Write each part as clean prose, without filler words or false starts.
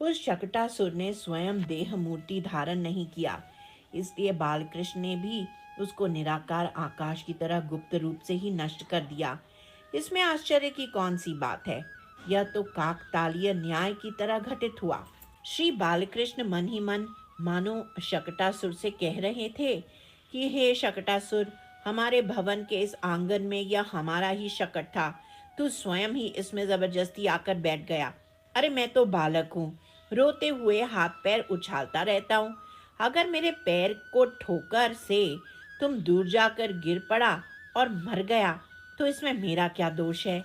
उस शकटासुर ने स्वयं देह मूर्ति धारण नहीं किया, इसलिए बालकृष्ण ने भी उसको निराकार आकाश की तरह गुप्त रूप से ही नष्ट कर दिया। इसमें आश्चर्य की कौन सी बात है? यह तो काकतालीय न्याय की तरह घटित हुआ। श्री बालकृष्ण मन ही मन मानो शकटासुर से कह रहे थे कि हे शकटासुर, हमारे भवन के इस आंगन में यह हमारा ही शकट था। तू स्वयं ही इसमें जबरदस्ती आकर बैठ गया। अरे मैं तो बालक हूँ, रोते हुए हाथ पैर उछालता रहता हूँ। अगर मेरे पैर को ठोकर से तुम दूर जाकर गिर पड़ा और मर गया तो इसमें मेरा क्या दोष है?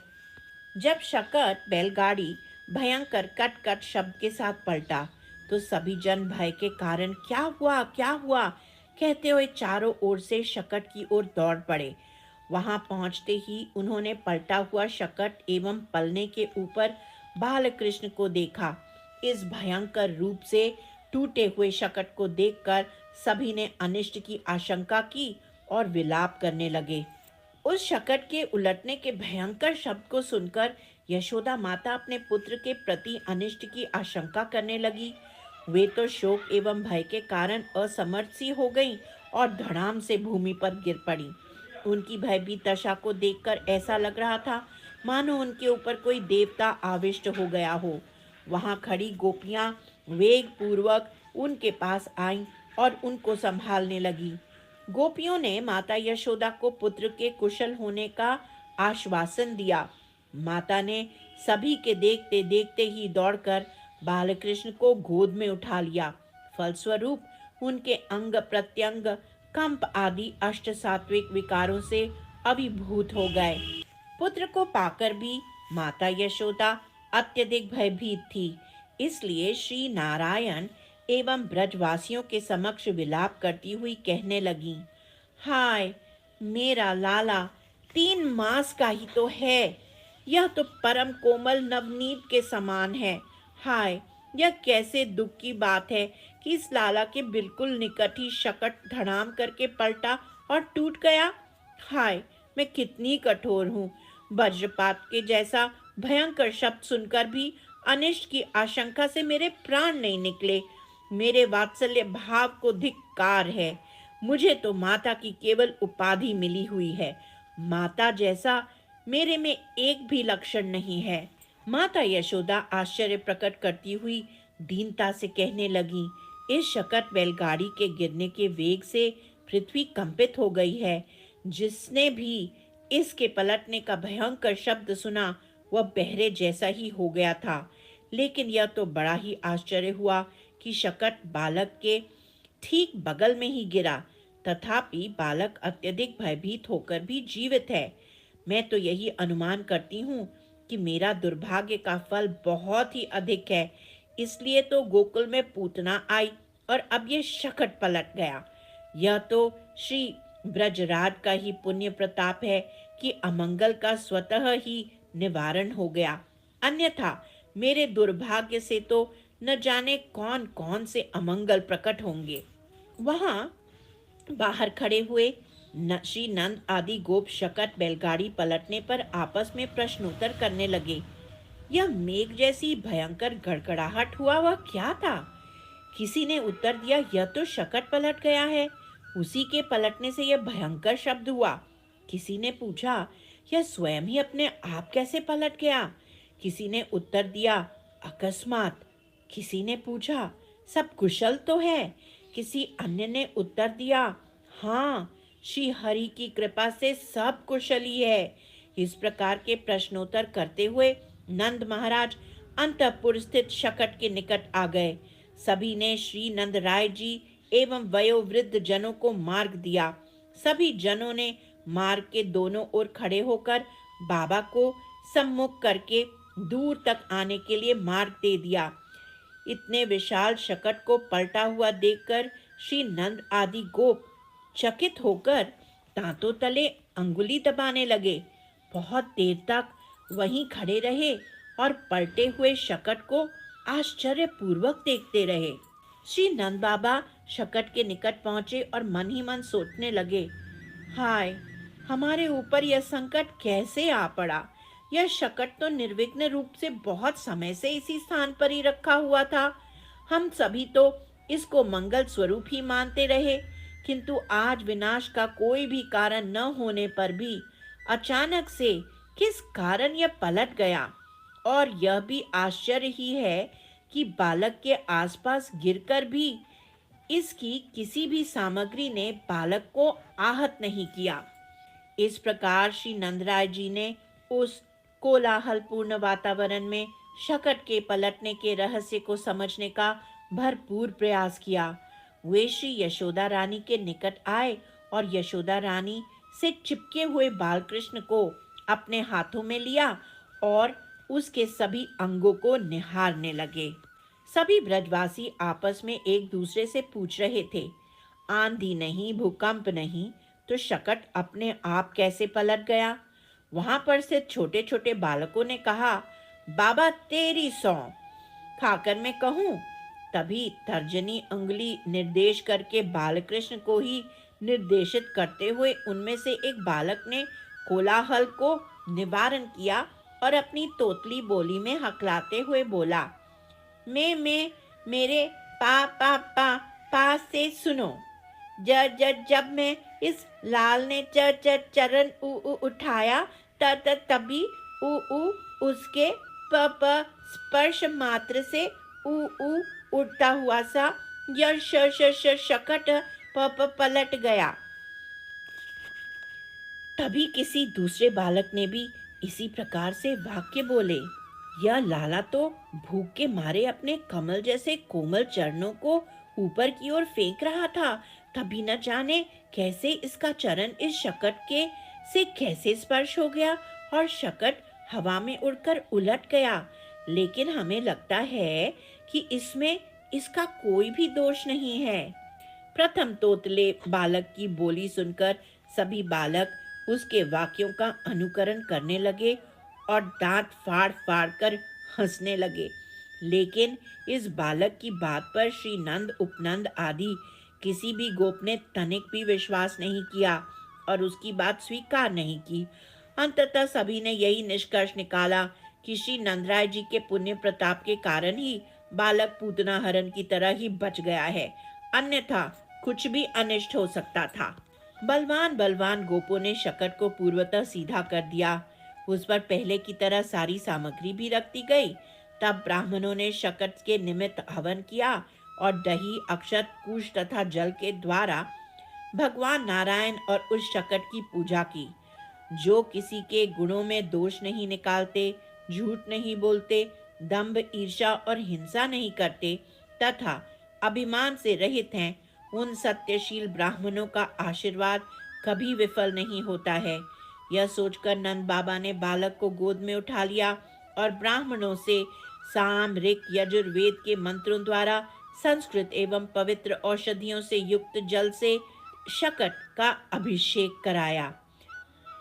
जब शकट बैलगाड़ी भयंकर कट कट शब्द के साथ पलटा तो सभी जन भय के कारण क्या हुआ कहते हुए चारों ओर से शकट की ओर दौड़ पड़े। वहां पहुंचते ही उन्होंने पलटा हुआ शकट एवं पलने के ऊपर बालकृष्ण को देखा। इस भयंकर रूप से टूटे हुए शकट को देखकर सभी ने अनिष्ट की आशंका की और विलाप करने लगे। उस शकट के उलटने के भयंकर शब्द को सुनकर यशोदा माता अपने पुत्र के प्रति अनिष्ट की आशंका करने लगी। वे तो शोक एवं भय के कारण असमर्थ सी हो गईं और धड़ाम से भूमि पर गिर पड़ी। उनकी भयभीत दशा को देखकर ऐसा लग रहा था मानो उनके ऊपर कोई देवता आविष्ट हो गया हो। वहां खड़ी गोपियां वेग पूर्वक उनके पास आईं और उनको संभालने लगी। गोपियों ने माता यशोदा को पुत्र के कुशल होने का आश्वासन दिया। माता ने सभी के देखते देखते ही दौड़कर बालकृष्ण को गोद में उठा लिया। फलस्वरूप उनके अंग प्रत्यंग कंप आदि अष्ट सात्विक विकारों से अभिभूत हो गए। पुत्र को पाकर भी माता यशोदा अत्यधिक भयभीत थी, इसलिए श्री नारायण एवं ब्रजवासियों के समक्ष विलाप करती हुई कहने लगी, हाय मेरा लाला, 3 मास का ही तो है। यह तो परम कोमल नवनीत के समान है। हाय, यह कैसे दुख की बात है कि इस लाला के बिल्कुल निकट ही शकट धड़ाम करके पलटा और टूट गया। हाय, मैं कितनी कठोर हूँ। वज्रपात के जैसा भयंकर शब्द सुनकर भी अनिष्ट की आशंका से मेरे प्राण नहीं निकले। मेरे वात्सल्य भाव को धिक्कार है। मुझे तो माता की केवल उपाधि मिली हुई है। माता जैसा मेरे में एक भी लक्षण नहीं है। माता यशोदा आश्चर्य प्रकट करती हुई दीनता से कहने लगी, इस शकट बैलगाड़ी के गिरने के वेग से पृथ्वी कंपित हो गई है। जिसने भी इसके पलटने का भयंकर शब्द सुना वह बहरे जैसा ही हो गया था। लेकिन यह तो बड़ा ही आश्चर्य हुआ कि शकट बालक के ठीक बगल में ही गिरा। तथापि बालक अत्यधिक भयभीत होकर भी जीवित है। मैं तो यही अनुमान करती हूँ कि मेरा दुर्भाग्य का फल बहुत ही अधिक है। इसलिए तो गोकुल में पूतना आई और अब ये शकट पलट गया। यह तो श्री ब्रजराज का ही पुण्य प्रताप है कि अमंगल का स्वतः ही निवारण हो गया। अन्यथा मेरे दुर्भाग्य से तो न जाने कौन कौन से अमंगल प्रकट होंगे। वहां बाहर खड़े हुए श्री नंद आदि गोप शकट बैलगाड़ी पलटने पर आपस में प्रश्नोत्तर करने लगे। यह मेघ जैसी भयंकर गड़गड़ाहट हुआ वह क्या था? किसी ने उत्तर दिया, यह तो शकट पलट गया है। उसी के पलटने से यह भयंकर शब्द हुआ। किसी ने पूछा, यह स्वयं ही अपने आप कैसे पलट गया? किसी ने उत्तर दिया, अकस्मात। किसी ने पूछा, सब कुशल तो है? किसी अन्य ने उत्तर दिया, हाँ, श्री हरि की कृपा से सब कुशली है। इस प्रकार के प्रश्नोत्तर करते हुए नंद महाराज अंतःपुर स्थित शकट के निकट आ गए। सभी ने श्री नंद राय जी एवं वयोवृद्ध जनों को मार्ग दिया। सभी जनों ने मार्ग के दोनों ओर खड़े होकर बाबा को सम्मुख करके दूर तक आने के लिए मार्ग दे दिया। इतने विशाल शकट को पलटा हुआ देखकर श्री नंद आदि गोप चकित होकर दांतों तले अंगुली दबाने लगे। बहुत देर तक वहीं खड़े रहे और पलटे हुए शकट को आश्चर्यपूर्वक देखते रहे। श्री नंद बाबा शकट के निकट पहुंचे और मन ही मन सोचने लगे, हाय, हमारे ऊपर यह संकट कैसे आ पड़ा? यह शकट तो निर्विघ्न रूप से बहुत समय से इसी स्थान पर ही रखा हुआ था। हम सभी तो इसको मंगल स्वरूप ही मानते रहे, किंतु आज विनाश का कोई भी कारण न होने पर भी अचानक से किस कारण यह पलट गया। और यह भी आश्चर्य ही है कि बालक के आसपास गिरकर भी इसकी किसी भी सामग्री ने बालक को आहत नहीं किया। इस प्रकार श्री नंदराय जी ने उस कोलाहलपूर्ण वातावरण में शकट के पलटने के रहस्य को समझने का भरपूर प्रयास किया। वे श्री यशोदा रानी के निकट आए और यशोदा रानी से चिपके हुए बालकृष्ण को अपने हाथों में लिया और उसके सभी अंगों को निहारने लगे। सभी ब्रजवासी आपस में एक दूसरे से पूछ रहे थे, आंधी नहीं, भूकंप नहीं, तो शकट अपने आप कैसे पलट गया? वहां पर से छोटे छोटे बालकों ने कहा, बाबा तेरी सौ, खाकर मैं कहूं। तभी तर्जनी उंगली निर्देश करके बालकृष्ण को ही निर्देशित करते हुए उनमें से एक बालक ने कोलाहल को निवारण किया और अपनी तोतली बोली में हकलाते हुए बोला, मैं मेरे पा पा पा पास से सुनो। जब मैं इस लाल ने चरण उठाया तभी उ उसके प स्पर्श मात्र से उ उड़ता हुआ सा यह शकट पलट गया। तभी किसी दूसरे बालक ने भी इसी प्रकार से वाक्य बोले, यह लाला तो भूख के मारे अपने कमल जैसे कोमल चरणों को ऊपर की ओर फेंक रहा था, तभी न जाने कैसे इसका चरण इस शकट के से कैसे स्पर्श हो गया और शकट हवा में उड़कर उलट गया। लेकिन हमें लगता है कि इसमें इसका कोई भी दोष नहीं है। प्रथम तोतले बालक की बोली सुनकर सभी बालक उसके वाक्यों का अनुकरण करने लगे और दांत फाड़ फाड़ कर हंसने लगे। लेकिन इस बालक की बात पर श्री नंद उपनंद आदि किसी भी गोप ने तनिक भी विश्वास नहीं किया और उसकी बात स्वीकार नहीं की। अंततः सभी ने यही निष्कर्ष निकाला कि श्री नंदराय जी के पुण्य प्रताप के कारण ही बालक पूतना हरण की तरह ही बच गया है, अन्यथा कुछ भी अनिष्ट हो सकता था। बलवान बलवान गोपों ने शकट को पूर्वतः सीधा कर दिया। उस पर पहले की तरह सारी सामग्री भी रख दी गई। तब ब्राह्मणों ने शकट के निमित्त हवन किया और दही, अक्षत, कुश तथा जल के द्वारा भगवान नारायण और उस शकट की पूजा की। जो किसी के गुणों में दोष नहीं निकालते, झूठ नहीं बोलते, दंभ, ईर्ष्या और हिंसा नहीं करते तथा अभिमान से रहित हैं, उन सत्यशील ब्राह्मणों का आशीर्वाद कभी विफल नहीं होता है। यह सोचकर नंद बाबा ने बालक को गोद में उठा लिया और ब्राह्मणों से साम, ऋक, यजुर्वेद के मंत्रों द्वारा संस्कृत एवं पवित्र औषधियों से युक्त जल से शकट का अभिषेक कराया।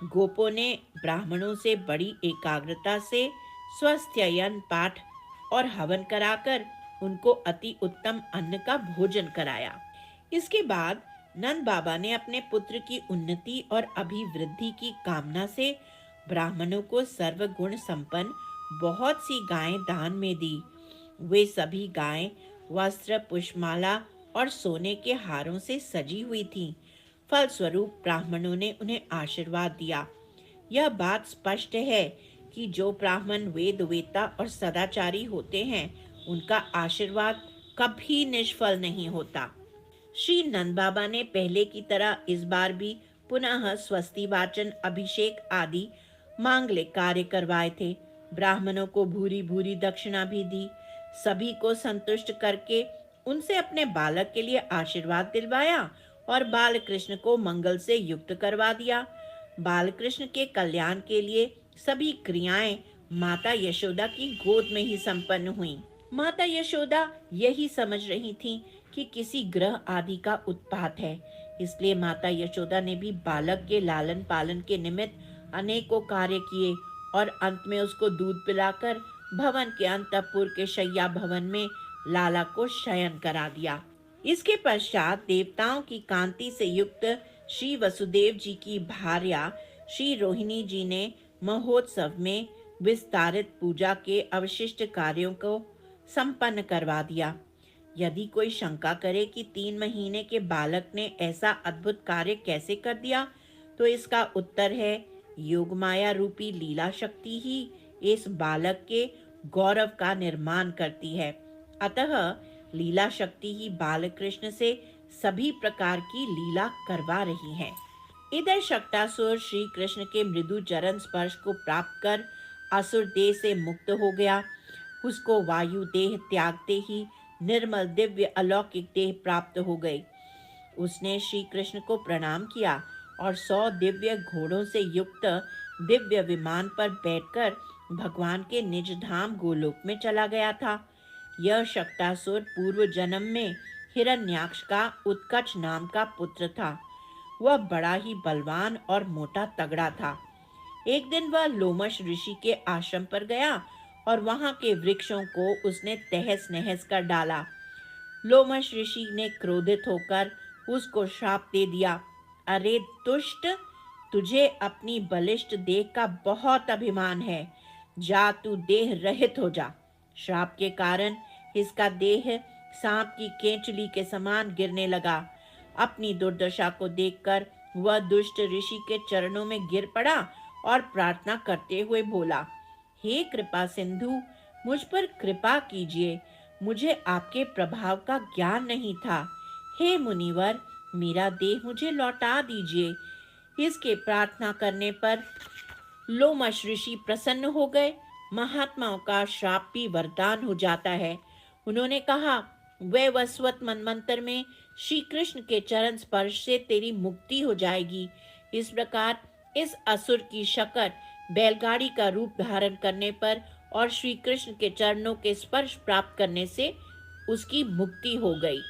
गोपों ने ब्राह्मणों से बड़ी एकाग्रता से स्वस्थयन पाठ और हवन कराकर उनको अति उत्तम अन्न का भोजन कराया। इसके बाद नंद बाबा ने अपने पुत्र की उन्नति और अभिवृद्धि की कामना से ब्राह्मणों को सर्वगुण संपन्न बहुत सी गायें दान में दी। वे सभी गायें वस्त्र, पुष्पमाला और सोने के हारों से सजी हुई थीं। फलस्वरूप ब्राह्मणों ने उन्हें आशीर्वाद दिया। यह बात स्पष्ट है कि जो ब्राह्मण वेद वेत्ता और सदाचारी होते हैं, उनका आशीर्वाद कभी निष्फल नहीं होता। श्री नंद बाबा ने पहले की तरह इस बार भी पुनः स्वस्ति वाचन, अभिषेक आदि मांगलिक कार्य करवाए थे। ब्राह्मणों को भूरी भूरी दक्षिणा भी दी। सभी को संतुष्ट करके उनसे अपने बालक के लिए आशीर्वाद दिलवाया और बालकृष्ण को मंगल से युक्त करवा दिया। बालकृष्ण के कल्याण के लिए सभी क्रियाएं माता यशोदा की गोद में ही संपन्न हुई। माता यशोदा यही समझ रही थीं कि किसी ग्रह आदि का उत्पात है, इसलिए माता यशोदा ने भी बालक के लालन पालन के निमित्त अनेकों कार्य किए और अंत में उसको दूध पिलाकर भवन के अंतःपुर के शैया भवन में लाला को शयन करा दिया। इसके पश्चात देवताओं की कांति से युक्त श्री वसुदेव जी की भार्या श्री रोहिणी जी ने महोत्सव में विस्तारित पूजा के अवशिष्ट कार्यों को संपन्न करवा दिया। यदि कोई शंका करे कि 3 महीने के बालक ने ऐसा अद्भुत कार्य कैसे कर दिया, तो इसका उत्तर है, योगमाया रूपी लीला शक्ति ही इस बालक के गौरव का निर्माण करती है। अतः लीला शक्ति ही बालकृष्ण से सभी प्रकार की लीला करवा रही है। इधर शक्तासुर श्री कृष्ण के मृदु चरण स्पर्श को प्राप्त कर असुर देह से मुक्त हो गया। उसको वायु देह त्यागते ही निर्मल दिव्य अलौकिक देह प्राप्त हो गई। उसने श्री कृष्ण को प्रणाम किया और 100 दिव्य घोड़ों से युक्त दिव्य विमान पर बैठकर भगवान के निज धाम गोलोक में चला गया था। यह शक्तासुर पूर्व जन्म में हिरण्याक्ष का उत्कच नाम का पुत्र था। वह बड़ा ही बलवान और मोटा तगड़ा था। एक दिन वह लोमश ऋषि के आश्रम पर गया और वहां के वृक्षों को उसने तहस नहस कर डाला। लोमश ऋषि ने क्रोधित होकर उसको श्राप दे दिया। अरे दुष्ट, तुझे अपनी बलिष्ठ देह का बहुत अभिमान है। जा, तू देह रहित हो जा। श्राप के कारण इसका देह सांप की केंचुली के समान गिरने लगा। अपनी दुर्दशा को देखकर वह दुष्ट ऋषि के चरणों में गिर पड़ा और प्रार्थना करते हुए बोला, हे कृपा सिंधु, मुझ पर कृपा कीजिए। मुझे आपके प्रभाव का ज्ञान नहीं था। हे मुनिवर, मेरा देह मुझे लौटा दीजिए। इसके प्रार्थना करने पर लोमश ऋषि प्रसन्न हो गए। महात्माओं का श्राप भी वरदान हो जाता है। उन्होंने कहा, वैवस्वत मनमंत्र में श्री कृष्ण के चरण स्पर्श से तेरी मुक्ति हो जाएगी। इस प्रकार इस असुर की शक्ल बैलगाड़ी का रूप धारण करने पर और श्री कृष्ण के चरणों के स्पर्श प्राप्त करने से उसकी मुक्ति हो गई।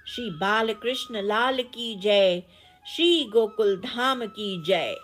श्री बालकृष्ण लाल की जय। श्री गोकुल धाम की जय।